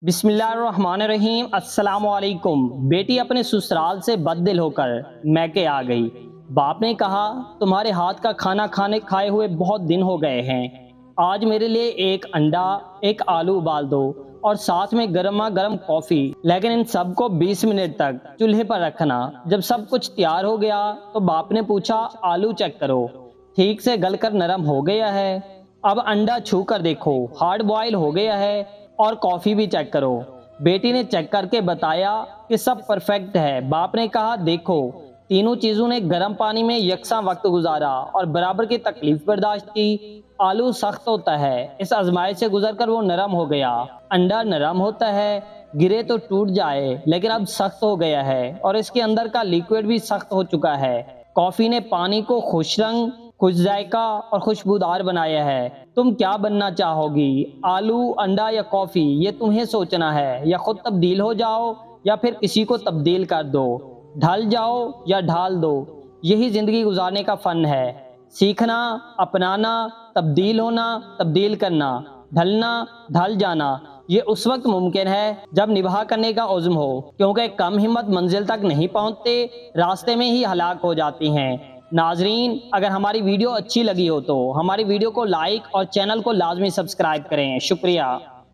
بسم اللہ الرحمن الرحیم۔ السلام علیکم۔ بیٹی اپنے سسرال سے بد دل ہو کر میکے آ گئی۔ باپ نے کہا تمہارے ہاتھ کا کھانا کھائے ہوئے بہت دن ہو گئے ہیں، آج میرے لیے ایک انڈا، ایک آلو ابال دو اور ساتھ میں گرما گرم کافی، لیکن ان سب کو 20 منٹ تک چولہے پر رکھنا۔ جب سب کچھ تیار ہو گیا تو باپ نے پوچھا آلو چیک کرو، ٹھیک سے گل کر نرم ہو گیا ہے؟ اب انڈا چھو کر دیکھو، ہارڈ بوائل ہو گیا ہے؟ اور کافی بھی چیک کرو۔ بیٹی نے چیک کر کے بتایا کہ سب پرفیکٹ ہے۔ باپ نے کہا دیکھو، تینوں چیزوں نے گرم پانی میں یکساں وقت گزارا اور برابر کی تکلیف برداشت کی۔ آلو سخت ہوتا ہے، اس آزمائش سے گزر کر وہ نرم ہو گیا۔ انڈا نرم ہوتا ہے، گرے تو ٹوٹ جائے، لیکن اب سخت ہو گیا ہے اور اس کے اندر کا لیکوئڈ بھی سخت ہو چکا ہے۔ کافی نے پانی کو خوش رنگ، خوش ذائقہ اور خوشبودار بنایا ہے۔ تم کیا بننا چاہو گی؟ آلو، انڈا یا کافی؟ یہ تمہیں سوچنا ہے۔ یا خود تبدیل ہو جاؤ یا پھر کسی کو تبدیل کر دو، ڈھل جاؤ یا ڈھال دو۔ یہی زندگی گزارنے کا فن ہے، سیکھنا، اپنانا، تبدیل ہونا، تبدیل کرنا، ڈھلنا، ڈھل جانا۔ یہ اس وقت ممکن ہے جب نبھا کرنے کا عزم ہو، کیونکہ کم ہمت منزل تک نہیں پہنچتے، راستے میں ہی ہلاک ہو جاتی ہیں۔ ناظرین، اگر ہماری ویڈیو اچھی لگی ہو تو ہماری ویڈیو کو لائک اور چینل کو لازمی سبسکرائب کریں۔ شکریہ۔